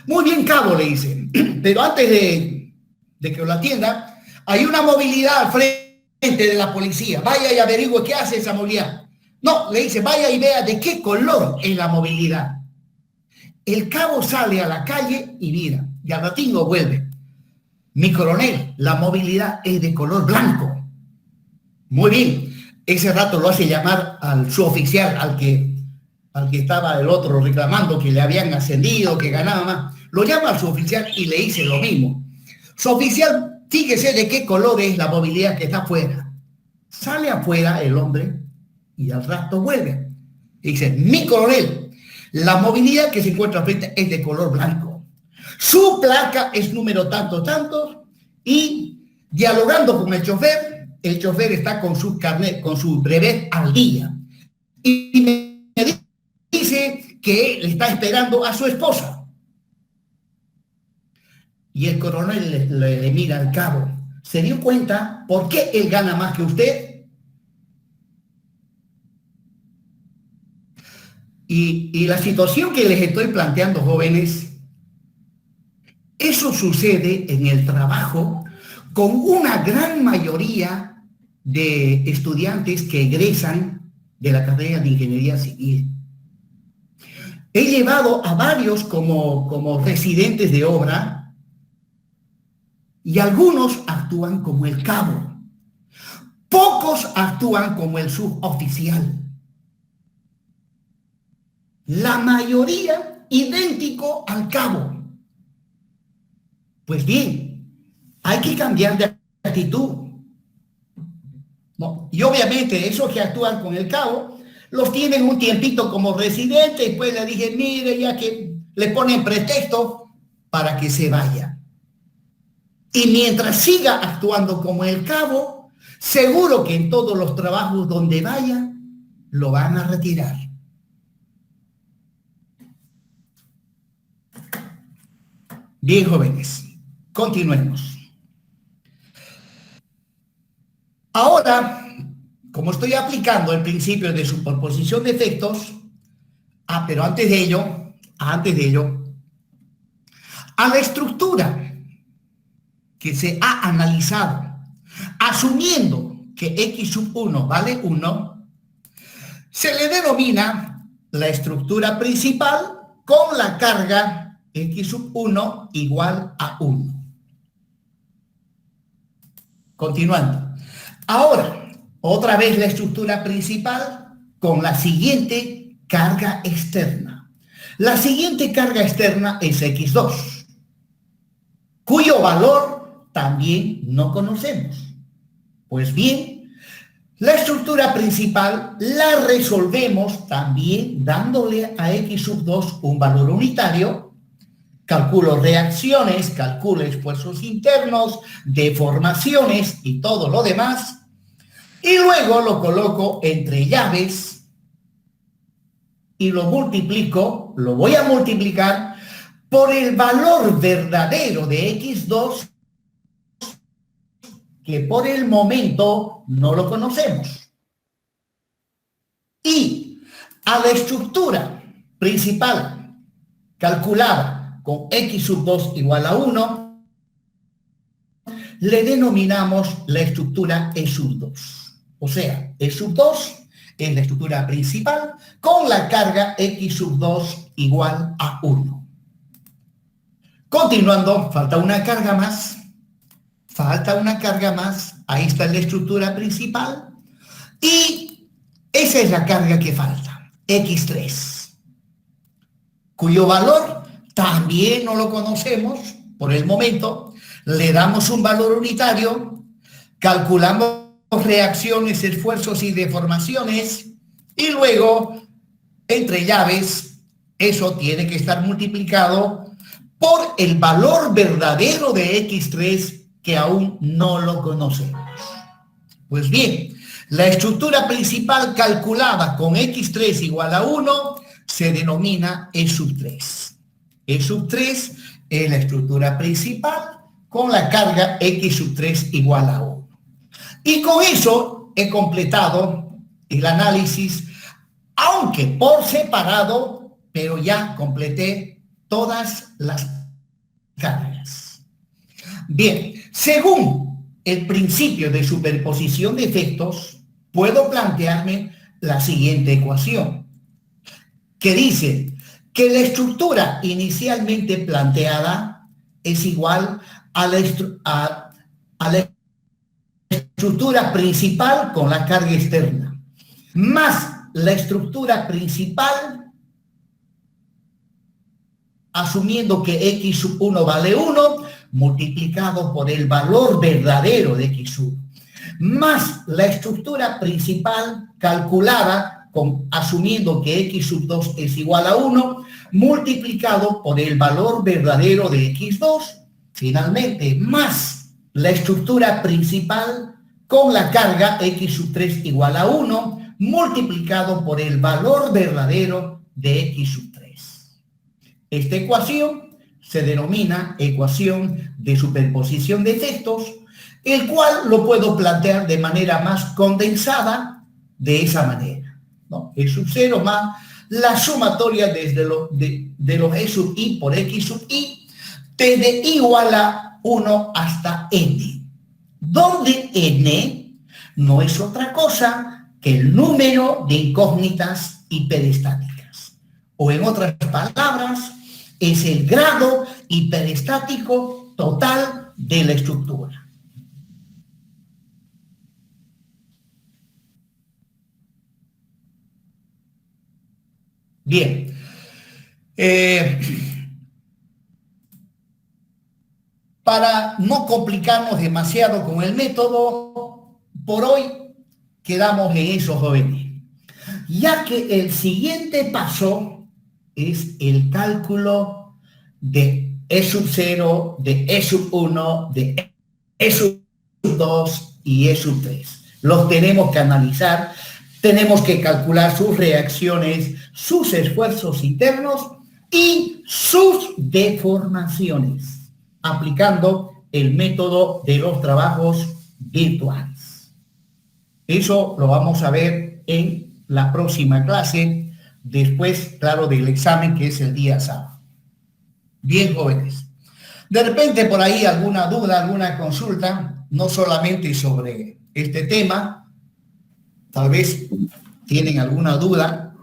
Muy bien, cabo, le dice, pero antes de que lo atienda, hay una movilidad al frente de la policía. Vaya y averigüe qué hace esa movilidad. No, le dice, vaya y vea de qué color es la movilidad. El cabo sale a la calle y mira, y al ratito vuelve. Mi coronel, la movilidad es de color blanco. Muy bien. Ese rato lo hace llamar al suboficial, al que estaba el otro reclamando que le habían ascendido, que ganaba más. Lo llama al suboficial y le dice lo mismo. Suboficial, fíjese de qué color es la movilidad que está afuera. Sale afuera el hombre y al rato vuelve. Y dice, mi coronel, la movilidad que se encuentra frente es de color blanco. Su placa es número tanto, y dialogando con el chofer está con su carnet, con su brevet al día. Y me dice que le está esperando a su esposa. Y el coronel le mira al cabo. ¿Se dio cuenta por qué él gana más que usted? Y la situación que les estoy planteando, jóvenes, eso sucede en el trabajo con una gran mayoría de estudiantes que egresan de la carrera de ingeniería civil. He llevado a varios como residentes de obra y algunos actúan como el cabo. Pocos actúan como el suboficial. La mayoría idéntico al cabo. Pues bien, hay que cambiar de actitud. No, y obviamente esos que actúan con el cabo los tienen un tiempito como residentes y pues le dije, mire, ya que le ponen pretexto para que se vaya. Y mientras siga actuando como el cabo, seguro que en todos los trabajos donde vaya, lo van a retirar. Bien, jóvenes, continuemos. Ahora, como estoy aplicando el principio de superposición de efectos, pero antes de ello, a la estructura que se ha analizado, asumiendo que X sub 1 vale 1, se le denomina la estructura principal con la carga X sub 1 igual a 1. Continuando. Ahora, otra vez la estructura principal con la siguiente carga externa. La siguiente carga externa es X2, cuyo valor también no conocemos. Pues bien, la estructura principal la resolvemos también dándole a X sub 2 un valor unitario. Calculo reacciones, calculo esfuerzos internos, deformaciones y todo lo demás. Y luego lo coloco entre llaves y lo multiplico, lo voy a multiplicar por el valor verdadero de X2 que por el momento no lo conocemos. Y a la estructura principal calculada con X sub 2 igual a 1, le denominamos la estructura E sub 2. O sea, E sub 2 es la estructura principal con la carga X sub 2 igual a 1. Continuando, falta una carga más. Ahí está la estructura principal. Y esa es la carga que falta, X3, cuyo valor también no lo conocemos por el momento. Le damos un valor unitario, calculamos reacciones, esfuerzos y deformaciones, y luego, entre llaves, eso tiene que estar multiplicado por el valor verdadero de X3 que aún no lo conocemos. Pues bien, la estructura principal calculada con X3 igual a 1 se denomina E sub 3. E sub 3 es la estructura principal con la carga X sub 3 igual a 1. Y con eso he completado el análisis, aunque por separado, pero ya completé todas las cargas. Bien, según el principio de superposición de efectos, puedo plantearme la siguiente ecuación, que dice que la estructura inicialmente planteada es igual a la estructura principal con la carga externa, más la estructura principal, asumiendo que X sub 1 vale 1, multiplicado por el valor verdadero de X1, más la estructura principal calculada asumiendo que X sub 2 es igual a 1, multiplicado por el valor verdadero de X2, finalmente, más la estructura principal con la carga X sub 3 igual a 1, multiplicado por el valor verdadero de X sub 3. Esta ecuación se denomina ecuación de superposición de efectos, el cual lo puedo plantear de manera más condensada de esa manera, ¿no? E sub 0 más la sumatoria de los E sub i por X sub i, desde igual a 1 hasta n, donde n no es otra cosa que el número de incógnitas hiperestáticas, o en otras palabras, es el grado hiperestático total de la estructura. Bien. Para no complicarnos demasiado con el método, por hoy quedamos en eso, jóvenes, ya que el siguiente paso es el cálculo de E sub 0, de E sub 1, de E sub 2 y E sub 3. Los tenemos que analizar, tenemos que calcular sus reacciones, sus esfuerzos internos y sus deformaciones, aplicando el método de los trabajos virtuales. Eso lo vamos a ver en la próxima clase, después, claro, del examen, que es el día sábado. Bien, jóvenes. De repente por ahí alguna duda, alguna consulta, no solamente sobre este tema, tal vez tienen alguna duda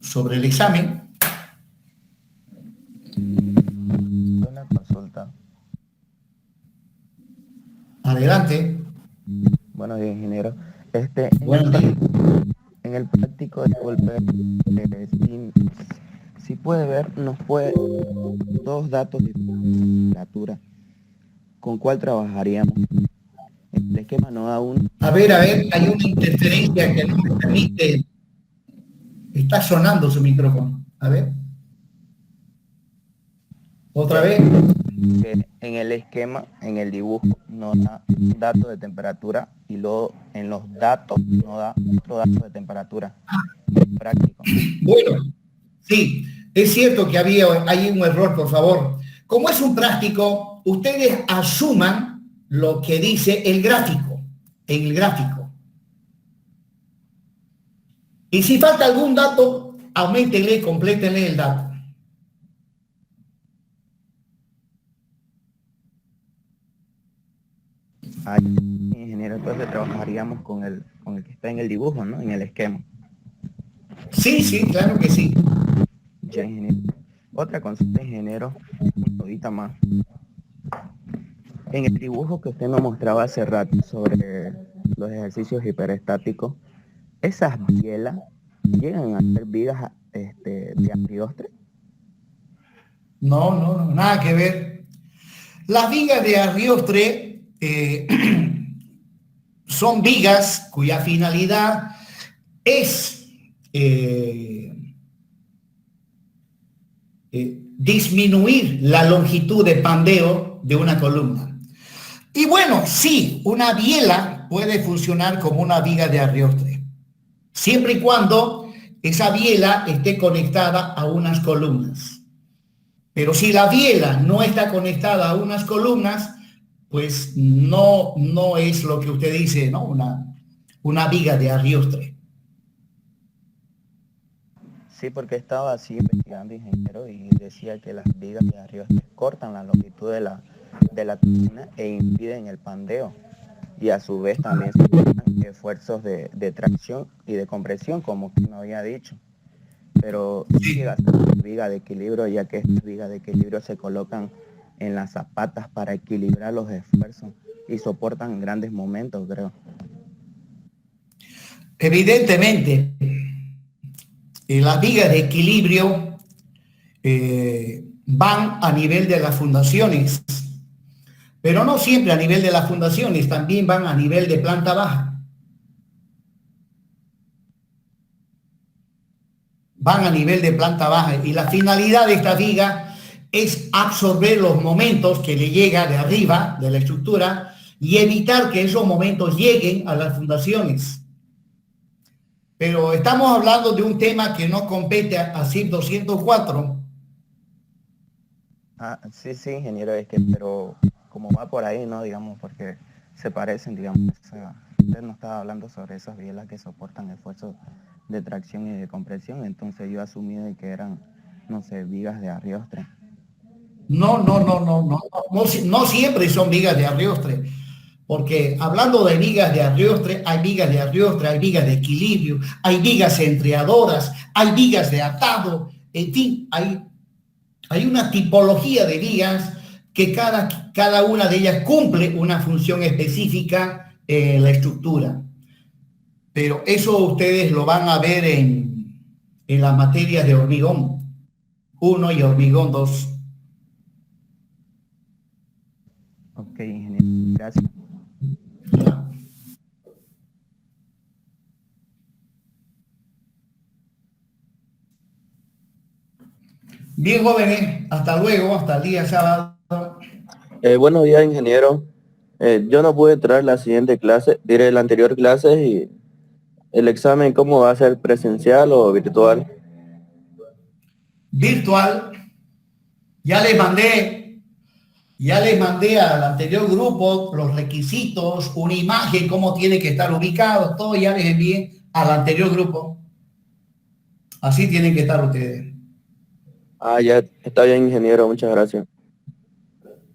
sobre el examen.
Una consulta.
Adelante.
Buenos días, ingeniero.
Buenos días.
En el práctico de golpe, si puede ver, nos puede dos datos de temperatura. ¿Con cuál trabajaríamos? El esquema no da un...
A ver, hay una interferencia que no me permite. Está sonando su micrófono. A ver. ¿Otra vez?
Que en el esquema, en el dibujo, nos da un dato de temperatura y luego en los datos nos da otro dato de temperatura. Práctico.
Bueno, sí, es cierto que hay un error, por favor. Como es un práctico, ustedes asuman lo que dice el gráfico, en el gráfico. Y si falta algún dato, auméntenle, complétenle el dato.
Ahí, ingeniero, entonces trabajaríamos con el que está en el dibujo, ¿no? En el esquema.
Sí, sí, claro que sí.
Ya, ingeniero. Otra consulta, ingeniero, ahorita más. En el dibujo que usted nos mostraba hace rato sobre los ejercicios hiperestáticos, esas bielas llegan a ser vigas de Arioste.
No, no, no, nada que ver. Las vigas de Arioste son vigas cuya finalidad es disminuir la longitud de pandeo de una columna. Y bueno, sí, una biela puede funcionar como una viga de Arioste, siempre y cuando esa biela esté conectada a unas columnas. Pero si la biela no está conectada a unas columnas, pues no es lo que usted dice, ¿no? Una viga de Arioste.
Sí, porque estaba así investigando, ingeniero, y decía que las vigas de Arioste cortan la longitud de la columna e impiden el pandeo. Y a su vez también se cortan esfuerzos de tracción y de compresión, como usted me había dicho. Pero sí llega a ser una viga de equilibrio, ya que estas vigas de equilibrio se colocan en las zapatas para equilibrar los esfuerzos y soportan grandes momentos, creo.
Evidentemente, las vigas de equilibrio van a nivel de las fundaciones, pero no siempre a nivel de las fundaciones, también van a nivel de planta baja. Van a nivel de planta baja y la finalidad de esta viga es absorber los momentos que le llega de arriba de la estructura y evitar que esos momentos lleguen a las fundaciones. Pero estamos hablando de un tema que no compete a CIP 204.
Ah, sí, sí, ingeniero, es que, pero como va por ahí, ¿no? Digamos, porque se parecen, digamos, usted no estaba hablando sobre esas bielas que soportan esfuerzos de tracción y de compresión, entonces yo asumí de que eran, no sé, vigas de Arioste.
No siempre son vigas de Arioste, porque hablando de vigas de Arioste, hay vigas de Arioste, hay vigas de equilibrio, hay vigas entreadoras, hay vigas de atado, en fin, hay una tipología de vigas que cada una de ellas cumple una función específica en la estructura. Pero eso ustedes lo van a ver en las materias de hormigón 1 y hormigón 2.
Ok, ingeniero, gracias.
Bien, jóvenes, hasta luego, hasta el día sábado.
Buenos días, ingeniero. Yo no pude entrar la siguiente clase, diré la anterior clase, y el examen, ¿cómo va a ser? ¿Presencial o virtual?
Virtual, ya les mandé al anterior grupo los requisitos, una imagen, cómo tiene que estar ubicado, todo ya les envié al anterior grupo. Así tienen que estar ustedes.
Ah, ya está bien, ingeniero, muchas gracias.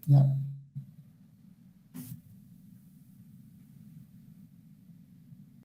Ya.